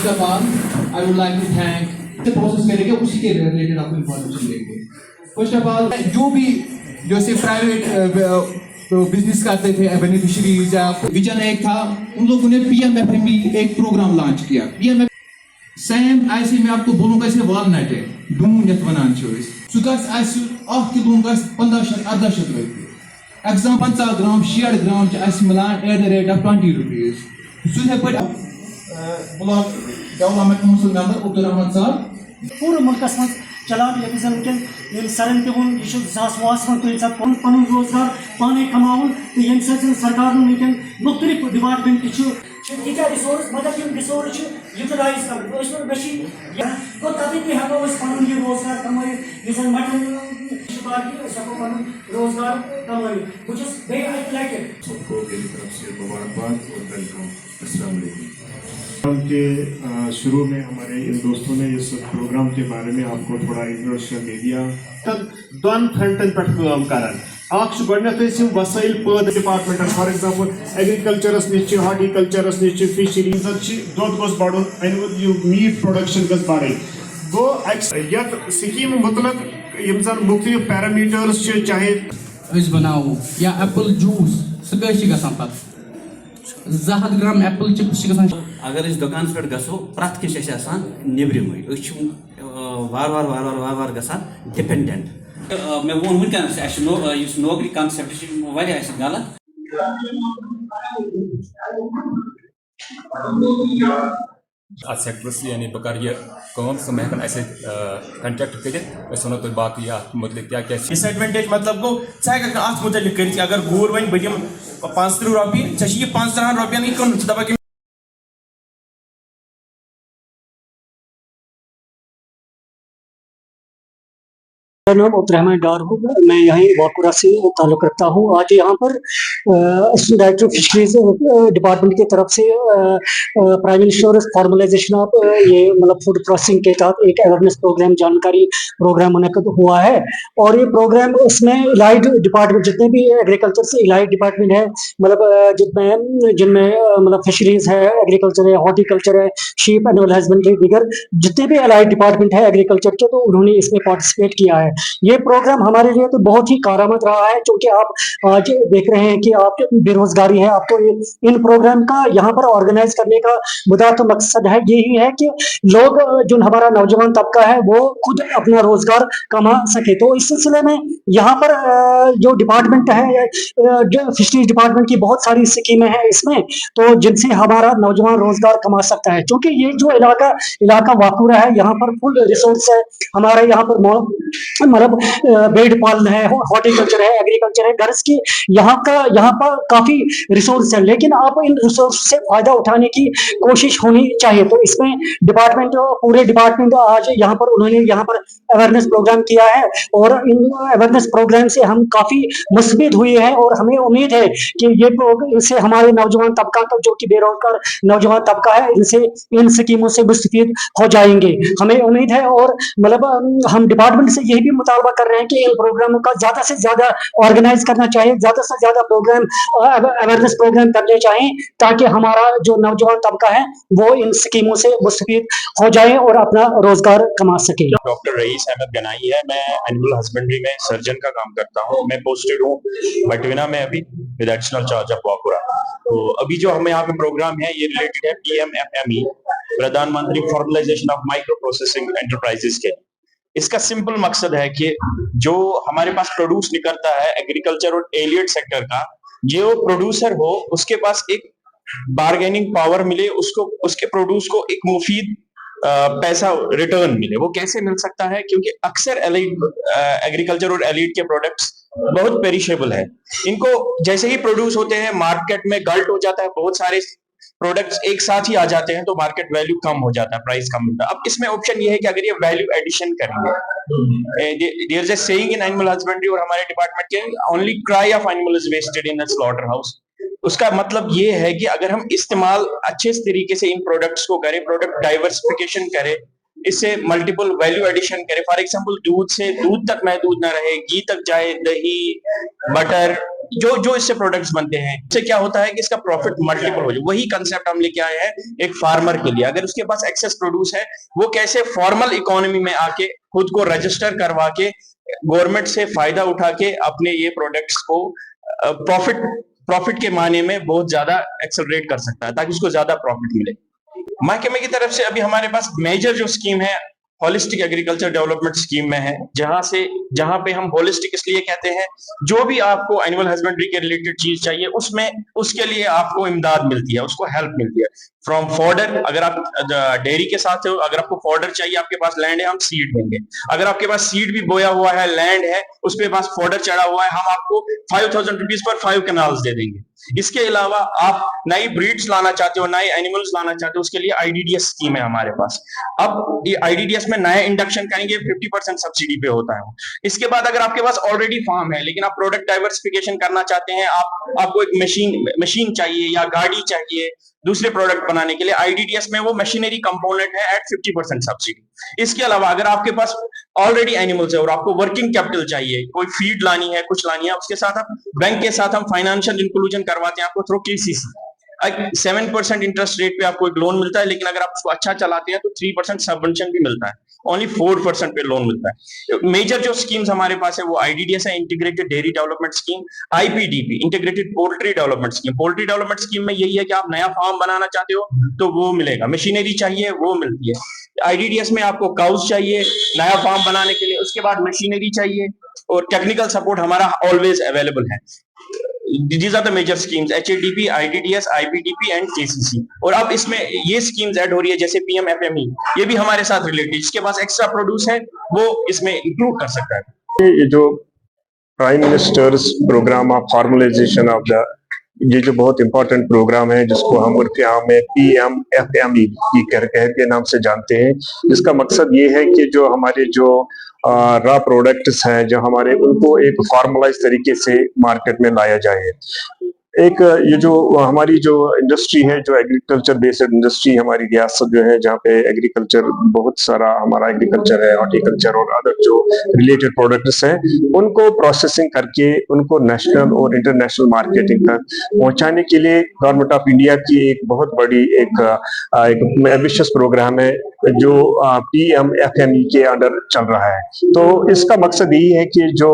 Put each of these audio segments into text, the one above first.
First of all, I would like to thank process करेंगे उसी के रिलेटेड आपको इंफॉर्मेशन देंगे। फर्स्ट ऑफ ऑल जो भी जैसे प्राइवेट बिजनेस करते थे बेनिफिशियरीज या विजन एक था, उन लोगों ने पीएमएफएमई एक प्रोग्राम लॉन्च किया। पीएमएफ सेम ऐसे मैं आपको बोलूंगा इसे वॉलनट है डून यत वनान छ सु गस आस 1 किलो गस 1500 रुपये। एग्जाम 50 ग्राम 60 ग्राम मिलान @ 20 रुपीज। सु है पर block development council member Abdul Rahman साहब पूरे मुल्कस मज चलान ये वनकन सरन तह वो 2008 मन पन रोजगार पाने कमावन तो ये सरकार वनकन मुख्तलिफ डिपार्टमेंट तीजा रिसोर्स मतलब यम रिसोर्स यूटिलाइज कर तो तभी भी हम पन यह रोजगार कमाई मटन रोजगार कमाई सबको मेरी तरफ से मुबारकबाद और वेलकम। अस्सलाम वालेकुम। के शुरू में हमारे इन दोस्तों ने इस प्रोग्राम के बारे में आपको थोड़ा इंट्रोडक्शन दे दिया। दोन फ्रंटन पे काम करान वसाइल पैद डिपार्टमेंट फॉर एग्जांपल एग्रीकल्चरस निश हॉर्टिकल्चरस निश फिशरीज दुध गोस बढ़ मीट प्रोडक्शन गस बढ़ गो यत स्कीम मुतलक यम जन मुख्तलिफ पैरामीटर्स चाहे बनाओ या एप्पल जूस सह पत् 200 ग्राम एप्पल चिप्स अगर इस दुकान पे गो प्रत कह नब्रम वार गसान डिपेंडेंट मे वो वनकस नौकरी कॉन्सेप्ट गलत। सेक्टर्स यानी बह कर यह सह हेन कंटेक्ट कर तुम बाकी मतलब क्या क्या डिसएडवांटेज मतलब गो अत मुतलिक कर अगर गूर वन बह दिम 35 रुपये 15 रुपये कन दपा मेरा नाम अब्दुल रहमान डार हो, मैं यहीं वाकुरा से ताल्लुक़ रखता हूँ। आज यहाँ पर असिस्टेंट डायरेक्टर फिशरीज डिपार्टमेंट की तरफ से प्राइम मिनिस्टर फॉर्मलाइजेशन ऑफ ये मतलब फूड प्रोसेसिंग के तहत एक अवेयरनेस प्रोग्राम जानकारी प्रोग्राम मुनक़द हुआ है। और ये प्रोग्राम उसमें इलाइड डिपार्टमेंट जितने भी एग्रीकल्चर से इलाइड डिपार्टमेंट है मतलब जिनमें मतलब फिशरीज है, एग्रीकल्चर है, हॉर्टिकल्चर है, शीप एनिमल हस्बेंड्री, दीगर जितने भी अलाइड डिपार्टमेंट है एग्रीकल्चर के, तो उन्होंने इसमें पार्टिसिपेट किया है। ये प्रोग्राम हमारे लिए तो बहुत ही कारआमद रहा है, क्योंकि आप आज देख रहे हैं कि आप बेरोजगारी है, आपको इन प्रोग्राम का यहाँ पर ऑर्गेनाइज करने का मुद्दा तो मकसद है यही है कि लोग जो हमारा नौजवान तबका है वो खुद अपना रोजगार कमा सके। तो इस सिलसिले में यहाँ पर जो डिपार्टमेंट है, जो फिशरीज डिपार्टमेंट की बहुत सारी स्कीमें हैं इसमें, तो जिनसे हमारा नौजवान रोजगार कमा सकता है। क्योंकि ये जो इलाका वाकुरा है, यहाँ पर फुल रिसोर्स है। हमारे यहाँ पर मतलब भेड़ पालन है, हॉर्टिकल्चर है, एग्रीकल्चर है, गर्ल्स की यहाँ पर काफी रिसोर्स है, लेकिन आप इन रिसोर्स से फायदा उठाने की कोशिश होनी चाहिए। तो इसमें पूरे डिपार्टमेंट आज यहाँ पर उन्होंने यहाँ पर अवेयरनेस प्रोग्राम किया है, और इन अवेयरनेस प्रोग्राम से हम काफी मुस्बित हुए हैं, और हमें उम्मीद है कि इससे हमारे नौजवान तबका का जो कि बेरोजगार नौजवान तबका है, इन स्कीमों से मुस्तफीद हो जाएंगे, हमें उम्मीद है। और मतलब हम डिपार्टमेंट से यही भी मुतालबा कर रहे हैं कि इन प्रोग्रामों का ज्यादा से ज्यादा ऑर्गेनाइज करना चाहिए, ज्यादा से ज्यादा प्रोग्राम अवेयरनेस प्रोग्राम करने चाहिए, ताकि हमारा जो नौजवान तबका है वो इन स्कीमों से मुस्तफीद हो जाए और अपना रोजगार कमा सके। डॉक्टर रईस अहमद गनाई है, मैं एनिमल हस्बेंड्री में सर्जन का काम करता हूँ। मैं पोस्टेड हूँ बटविना में अभी विद एडिशनल चार्ज ऑफ वाकुरा। तो अभी जो हमें यहाँ पे प्रोग्राम है ये रिलेटेड है PMFME, प्रधानमंत्री formalisation of micro processing enterprises के। इसका सिंपल मकसद है कि जो हमारे पास प्रोड्यूस निकलता है एग्रीकल्चर और एलियड सेक्टर का, जो प्रोड्यूसर हो उसके पास एक बार्गेनिंग पावर मिले, उसको उसके प्रोड्यूस को एक मुफीद पैसा रिटर्न मिले। वो कैसे मिल सकता है? क्योंकि अक्सर एग्रीकल्चर और एलिड के प्रोडक्ट्स बहुत पेरिशेबल है। इनको जैसे ही प्रोड्यूस होते हैं मार्केट में गल्ट हो जाता है, बहुत सारे प्रोडक्ट्स एक साथ ही आ जाते हैं, तो मार्केट वैल्यू कम हो जाता है, प्राइस कम होता है। अब इसमें ऑप्शन ये है कि अगर ये वैल्यू एडिशन करेंगे, there is a saying in animal husbandry और हमारे डिपार्टमेंट के, only cry of animal is wasted in a slaughter house. उसका मतलब ये है कि अगर हम इस्तेमाल अच्छे तरीके से इन प्रोडक्ट्स को करें, प्रोडक्ट डाइवर्सिफिकेशन करें, इससे मल्टीपल वैल्यू एडिशन करें। फॉर एग्जांपल दूध से दूध तक महदूद ना रहे, घी तक जाए, दही, बटर, जो जो इससे प्रोडक्ट्स बनते हैं, इससे क्या होता है कि इसका प्रॉफिट मल्टीपल हो जाए। वही कंसेप्ट हम लेके आए हैं एक फार्मर के लिए। अगर उसके पास एक्सेस प्रोड्यूस है, वो कैसे फॉर्मल इकोनॉमी में आके खुद को रजिस्टर करवा के गवर्नमेंट से फायदा उठा के अपने ये प्रोडक्ट्स को प्रॉफिट के माने में बहुत ज्यादा एक्सेलरेट कर सकता है, ताकि उसको ज्यादा प्रॉफिट मिले। महकमे की तरफ से अभी हमारे पास मेजर जो स्कीम है होलिस्टिक एग्रीकल्चर डेवलपमेंट स्कीम में है, जहां पे हम होलिस्टिक इसलिए कहते हैं, जो भी आपको एनिमल हस्बेंड्री के रिलेटेड चीज चाहिए उसके लिए आपको इमदाद मिलती है, उसको हेल्प मिलती है। फ्रॉम फॉर्डर, अगर आप डेयरी के साथ हो, अगर आपको फॉर्डर चाहिए, आपके पास लैंड है, हम सीड देंगे। अगर आपके पास सीड भी बोया हुआ है, लैंड है, उस पे पास फॉर्डर चढ़ा हुआ है, हम आपको 5000 रुपीज पर 5 कैनाल्स दे देंगे। इसके अलावा आप नई ब्रीड्स लाना चाहते हो, नए एनिमल्स लाना चाहते हो, उसके लिए आईडीडीएस स्कीम है हमारे पास। अब ये आईडीडीएस में नया इंडक्शन करेंगे, 50% सब्सिडी पे होता है। इसके बाद अगर आपके पास ऑलरेडी फार्म है, लेकिन आप प्रोडक्ट डाइवर्सिफिकेशन करना चाहते हैं, आपको एक मशीन चाहिए या गाड़ी चाहिए दूसरे प्रोडक्ट बनाने के लिए, आईडीडीएस में वो मशीनरी कंपोनेंट है एट 50% सब्सिडी। इसके अलावा अगर आपके पास ऑलरेडी एनिमल्स है और आपको वर्किंग कैपिटल चाहिए, कोई फीड लानी है, कुछ लानी है, उसके साथ आप बैंक के साथ हम फाइनेंशियल इंक्लूजन करवाते हैं आपको थ्रू केसीसी। 7% इंटरेस्ट रेट पे आपको एक लोन मिलता है, लेकिन अगर आप उसको अच्छा चलाते हैं तो 3% सबवेंशन भी मिलता है, ओनली 4% पे लोन मिलता है। मेजर जो स्कीम्स हमारे पास है वो आईडीडीएस है, integrated dairy development scheme, IPDP, integrated poultry development scheme. Poultry development scheme में यही है कि आप नया फार्म बनाना चाहते हो तो वो मिलेगा, मशीनरी चाहिए वो मिलती है। आईडीडीएस में आपको काउस चाहिए नया फार्म बनाने के लिए, उसके बाद मशीनरी चाहिए, और टेक्निकल सपोर्ट हमारा ऑलवेज अवेलेबल है। These are the major schemes, HADP, IDDS, IPDP and KCC। और अब इसमें ये स्कीम्स ऐड हो रही है जैसे PMFME, ये भी हमारे साथ रिलेटेड, जिसके पास एक्स्ट्रा प्रोड्यूस है वो इसमें इंक्लूड कर सकता है। ये जो prime minister's programme of formalization of the, ये जो बहुत इंपॉर्टेंट प्रोग्राम है जिसको हम उर्फ आम में PMFME के नाम से जानते हैं, जिसका मकसद ये है कि जो हमारे जो रॉ प्रोडक्ट्स हैं जो हमारे, उनको एक फॉर्मलाइज तरीके से मार्केट में लाया जाए। एक ये जो हमारी जो इंडस्ट्री है, जो एग्रीकल्चर बेस्ड इंडस्ट्री हमारी रियासत जो है, जहाँ पे एग्रीकल्चर बहुत सारा हमारा एग्रीकल्चर है, हॉर्टिकल्चर और अदर जो रिलेटेड प्रोडक्ट्स हैं, उनको प्रोसेसिंग करके उनको नेशनल और इंटरनेशनल मार्केटिंग तक पहुंचाने के लिए गवर्नमेंट ऑफ इंडिया की एक बहुत बड़ी एक एम्बिशियस प्रोग्राम है जो PMFME के अंडर चल रहा है। तो इसका मकसद यही है कि जो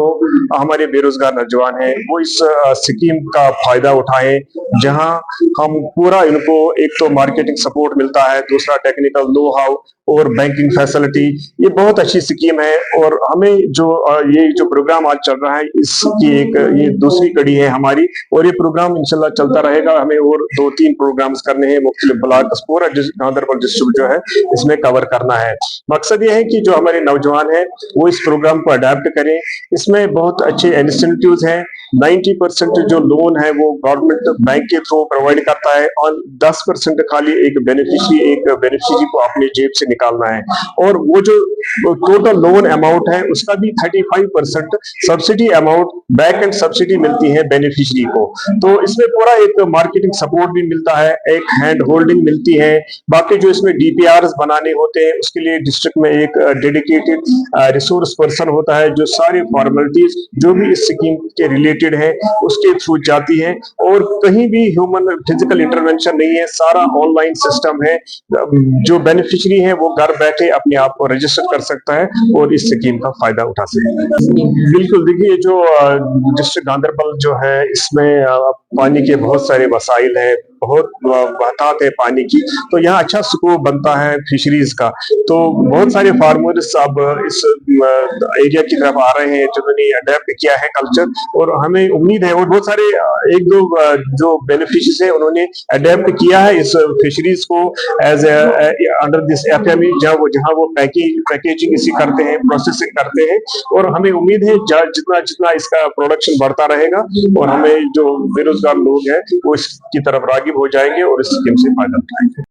हमारे बेरोजगार नौजवान हैं वो इस स्कीम का फायदा उठाएं, जहां हम पूरा इनको एक तो मार्केटिंग सपोर्ट मिलता है, दूसरा टेक्निकल नो हाउ और बैंकिंग फैसिलिटी। ये बहुत अच्छी स्कीम है और हमें जो ये जो प्रोग्राम आज चल रहा है इसकी एक ये दूसरी कड़ी है हमारी, और ये प्रोग्राम इंशाल्लाह चलता रहेगा। हमें और 2-3 प्रोग्राम्स करने हैं, मुख्तलिफ ब्लॉक्स पूरा गांधरबल डिस्ट्रिक्ट जो है इसमें कवर करना है। मकसद ये है कि जो हमारे नौजवान हैं वो इस प्रोग्राम को अडेप्ट करें। इसमें बहुत अच्छे इंसेंटिव्स हैं। 90% जो लोन है वो गवर्नमेंट बैंक के थ्रू प्रोवाइड करता है और 10% खाली एक बेनिफिशियरी को अपने जेब से निकालना है, और वो जो टोटल लोन अमाउंट है उसका भी 35% subsidy amount back and subsidy मिलती है बेनिफिशियरी को। तो इसमें पूरा एक मार्केटिंग सपोर्ट भी मिलता है, एक हैंड होल्डिंग मिलती है। बाकी जो इसमें DPRs बनाने होते हैं उसके लिए डिस्ट्रिक्ट में एक डेडिकेटेड रिसोर्स पर्सन होता है जो सारी फॉर्मेलिटीज जो भी इस स्कीम के रिलेटेड है उसके थ्रू जाती है, और कहीं भी ह्यूमन फिजिकल इंटरवेंशन नहीं है, सारा ऑनलाइन सिस्टम है। जो बेनिफिशियरी है वो घर बैठे अपने आप को रजिस्टर कर सकता है और इस स्कीम का फायदा उठा सकता है। बिल्कुल, देखिए जो डिस्ट्रिक्ट गांधरबल जो है इसमें पानी के बहुत सारे वसाइल हैं, बहुत बहतात है पानी की, तो यहाँ अच्छा स्कोप बनता है फिशरीज का। तो बहुत सारे फार्मर्स अब इस एरिया की तरफ आ रहे हैं जिन्होंने अडेप्ट किया है कल्चर, और हमें उम्मीद है और बहुत सारे 1-2 जो बेनिफिशियरीज है उन्होंने अडेप्ट किया है इस फिशरीज को एज अंडर दिस FME, जहाँ वो पैकेजिंग इसी करते हैं, प्रोसेसिंग करते हैं। और हमें उम्मीद है जितना जितना इसका प्रोडक्शन बढ़ता रहेगा और हमें जो बेरोजगार लोग हैं वो इसकी तरफ रागिब हो जाएंगे और इस स्कीम से फायदा उठाएंगे।